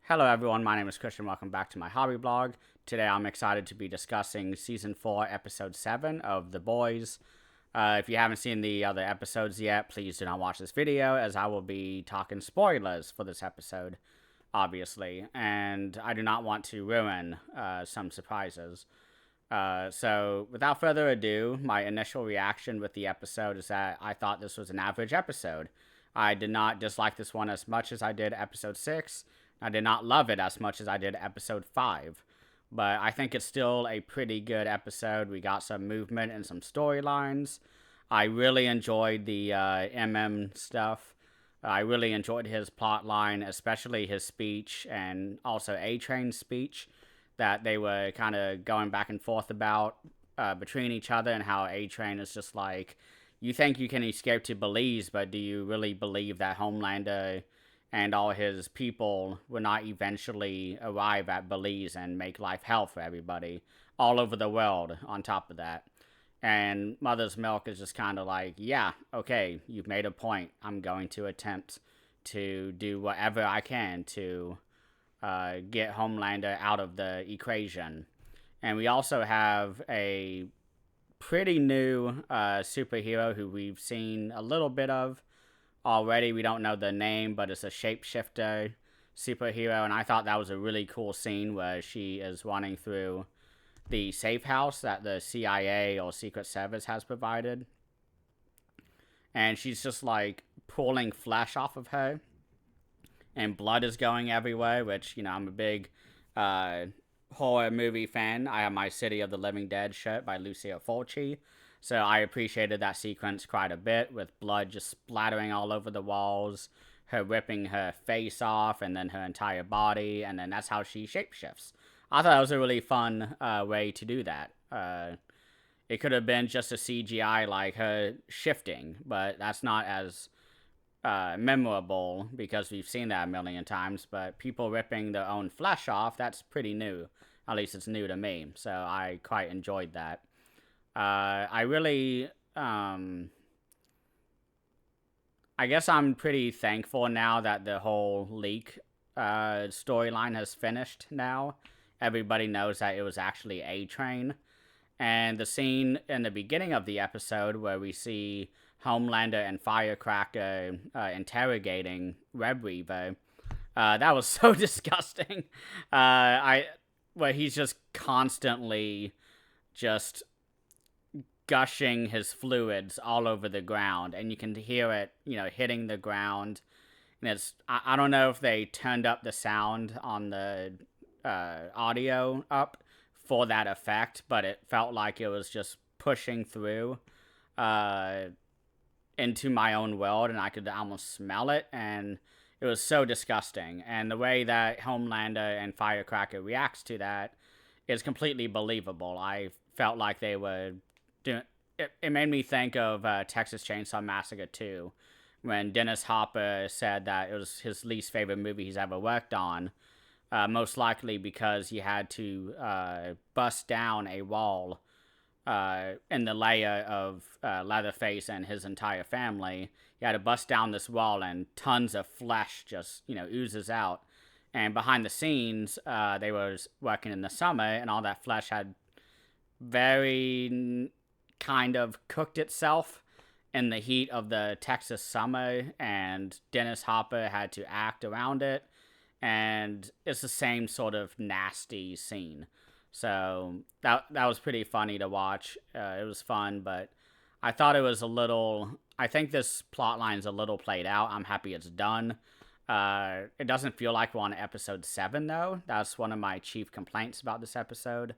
Hello everyone, my name is Christian. Welcome back to my hobby blog. Today I'm excited to be discussing Season 4, Episode 7 of The Boys. If you haven't seen the other episodes yet, please do not watch this video, as I will be talking spoilers for this episode, obviously. And I do not want to ruin some surprises. So without further ado, my initial reaction with the episode is that I thought this was an average episode. I did not dislike this one as much as I did Episode 6. I did not love it as much as I did Episode 5. But I think it's still a pretty good episode. We got some movement and some storylines. I really enjoyed the MM stuff. I really enjoyed his plot line, especially his speech and also A-Train's speech that they were kind of going back and forth about between each other, and how A-Train is just like, you think you can escape to Belize, but do you really believe that Homelander and all his people will not eventually arrive at Belize and make life hell for everybody all over the world on top of that? And Mother's Milk is just kind of like, yeah, okay, you've made a point. I'm going to attempt to do whatever I can to get Homelander out of the equation. And we also have a pretty new superhero who we've seen a little bit of already. We don't know the name, but it's a shapeshifter superhero, and I thought that was a really cool scene where she is running through the safe house that the CIA or Secret Service has provided, and she's just like pulling flesh off of her, and blood is going everywhere, which, you know, I'm a big horror movie fan. I have my City of the Living Dead shirt by Lucio Fulci, so I appreciated that sequence quite a bit, with blood just splattering all over the walls, her ripping her face off, and then her entire body, and then that's how she shapeshifts. I thought it was a really fun way to do that. It could have been just a CGI, like her shifting, but that's not as memorable because we've seen that a million times. But people ripping their own flesh off, that's pretty new. At least it's new to me, so I quite enjoyed that. I really, I guess I'm pretty thankful now that the whole leak storyline has finished now. Everybody knows that it was actually A-Train. And the scene in the beginning of the episode where we see Homelander and Firecracker interrogating Red Reaver, that was so disgusting. Where he's just constantly just gushing his fluids all over the ground, and you can hear it, you know, hitting the ground. And it's, I don't know if they turned up the sound on the audio up for that effect, but it felt like it was just pushing through into my own world, and I could almost smell it, and it was so disgusting. And the way that Homelander and Firecracker reacts to that is completely believable. I felt like they were doing it. It made me think of Texas Chainsaw Massacre 2, when Dennis Hopper said that it was his least favorite movie he's ever worked on, most likely because he had to bust down a wall in the layer of Leatherface and his entire family. He had to bust down this wall, and tons of flesh just, you know, oozes out. And behind the scenes, they were working in the summer, and all that flesh had very kind of cooked itself in the heat of the Texas summer, and Dennis Hopper had to act around it. And it's the same sort of nasty scene. So that was pretty funny to watch. It was fun, but I thought it was a little... I think this plot line's a little played out. I'm happy it's done. It doesn't feel like we're on episode 7, though. That's one of my chief complaints about this episode,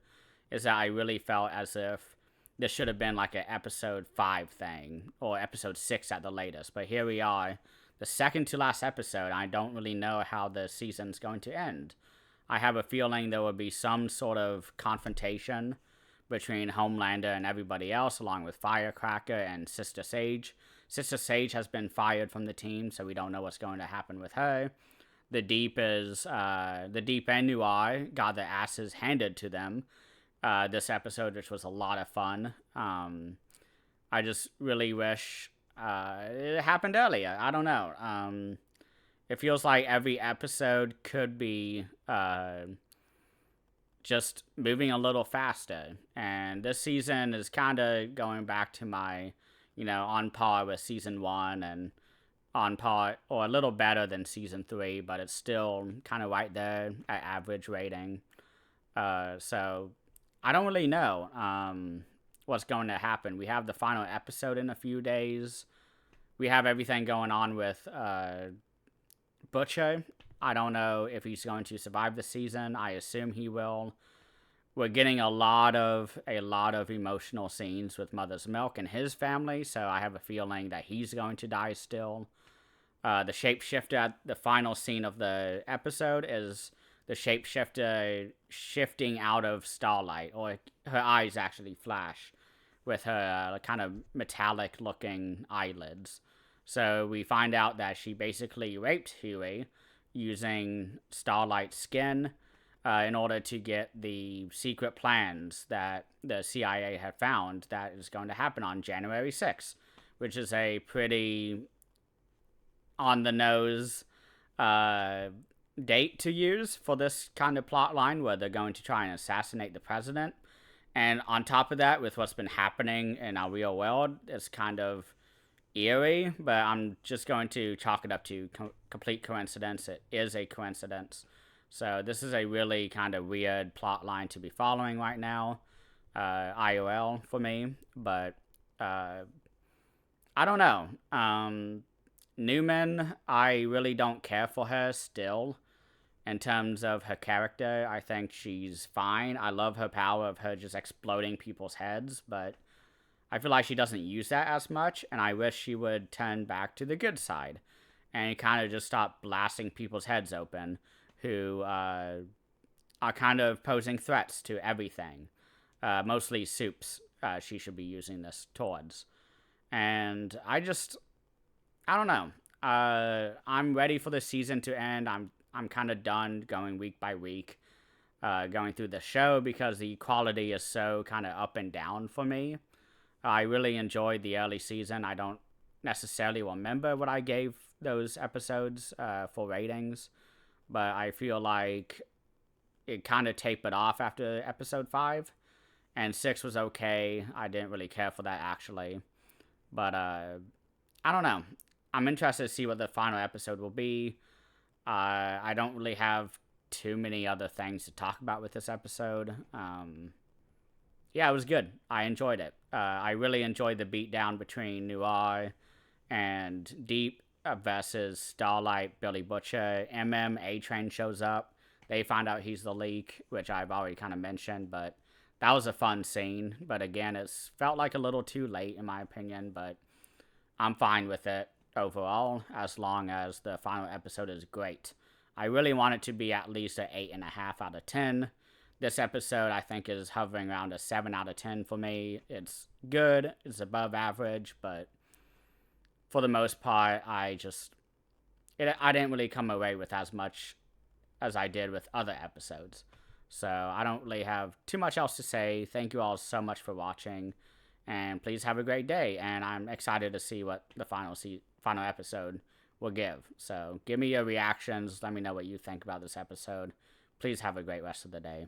is that I really felt as if this should have been like an episode 5 thing, or episode 6 at the latest. But here we are, the second to last episode. I don't really know how the season's going to end. I have a feeling there will be some sort of confrontation between Homelander and everybody else, along with Firecracker and Sister Sage. Sister Sage has been fired from the team, so we don't know what's going to happen with her. The Deep and Noir got their asses handed to them this episode, which was a lot of fun. I just really wish it happened earlier. I don't know. It feels like every episode could be just moving a little faster. And this season is kind of going back to my, on par with season 1 and on par or a little better than season 3, but it's still kind of right there at average rating. So I don't really know what's going to happen. We have the final episode in a few days. We have everything going on with Butcher. I don't know if he's going to survive the season. I assume he will. We're getting a lot of emotional scenes with Mother's Milk and his family, so I have a feeling that he's going to die still. The shapeshifter at the final scene of the episode is the shapeshifter shifting out of Starlight, or her eyes actually flash with her kind of metallic looking eyelids. So we find out that she basically raped Huey using Starlight's skin in order to get the secret plans that the CIA had found that is going to happen on January 6th, which is a pretty on the nose date to use for this kind of plot line where they're going to try and assassinate the president. And on top of that, with what's been happening in our real world, it's kind of eerie, but I'm just going to chalk it up to complete coincidence. It is a coincidence. So this is a really kind of weird plot line to be following right now, IOL for me, but I don't know. Newman, I really don't care for her still. In terms of her character, I think she's fine. I love her power of her just exploding people's heads, but I feel like she doesn't use that as much, and I wish she would turn back to the good side and kind of just stop blasting people's heads open who are kind of posing threats to everything. Mostly Soups she should be using this towards. And I don't know. I'm ready for the season to end. I'm kind of done going week by week, going through the show because the quality is so kind of up and down for me. I really enjoyed the early season. I don't necessarily remember what I gave those episodes for ratings, but I feel like it kind of tapered off after episode 5, and 6 was okay. I didn't really care for that, actually. But I don't know. I'm interested to see what the final episode will be. I don't really have too many other things to talk about with this episode. Yeah, it was good. I enjoyed it. I really enjoyed the beatdown between Noir and Deep versus Starlight, Billy Butcher. A-Train shows up. They find out he's the leak, which I've already kind of mentioned, but that was a fun scene. But again, it's felt like a little too late in my opinion, but I'm fine with it overall, as long as the final episode is great. I really want it to be at least an 8.5 out of 10. This episode, I think, is hovering around a 7 out of 10 for me. It's good, it's above average, but for the most part, I didn't really come away with as much as I did with other episodes. So I don't really have too much else to say. Thank you all so much for watching, and please have a great day. And I'm excited to see what the final episode will give. So give me your reactions. Let me know what you think about this episode. Please have a great rest of the day.